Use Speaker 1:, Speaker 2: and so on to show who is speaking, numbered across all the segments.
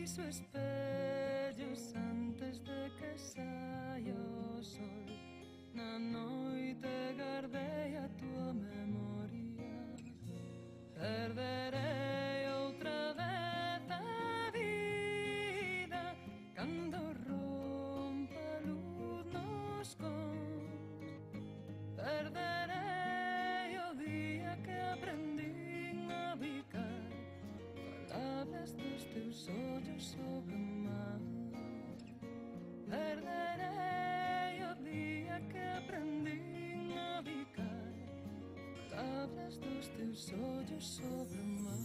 Speaker 1: Fixo espellos antes de que saia o sol. Na noite guardei a tua memoria. Perderei outra vez a vida cando rompa a luz nos cons. Perderei o día que aprendín a bicar palabras dos teus ollos sobre o mar. Perderei o día que aprendín a bicar palabras dos teus ollos sobre o mar.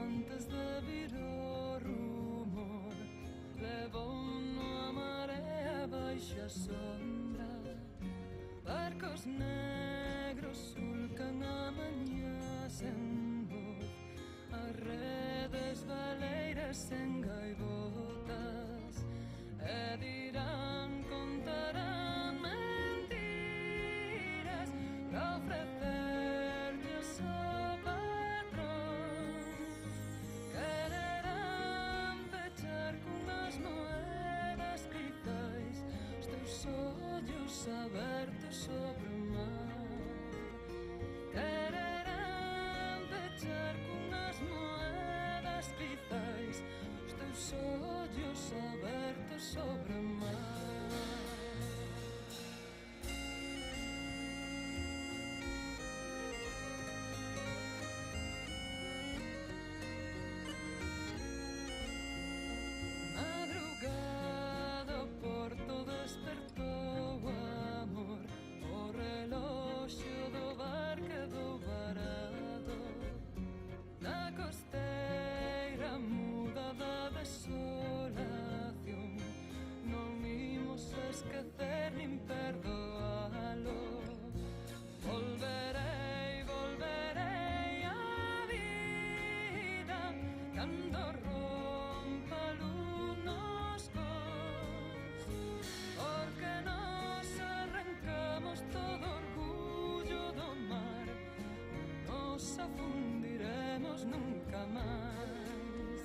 Speaker 1: Antes de vir o rumor, levou-no a marea baixa a sombra. Barcos negros sulcan a mañá sen voz, as redes baleiras en gaivotas, e dirán, contarán mentiras para ofrecerte a sopa. Abertos sobre o mar, quererán pechar cunhas moedas quizais os teus ollos abertos sobre o mar. Madrugada o porto despertou amor, o reloxo do bar quedou varado na costeira muda da desolación. Non imos esquecer nin perdoalo. Volverei, volverei á vida cando rompa a luz nos cons, porque nos arrancamos todo orgullo do mar, non nos afundiremos nunca máis,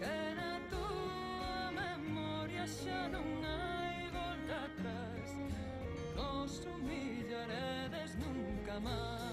Speaker 1: que na tua memoria xa non hai volta atrás, nos humillaredes nunca máis.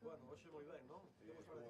Speaker 2: Bueno, hoxe moi ben, non? Temos para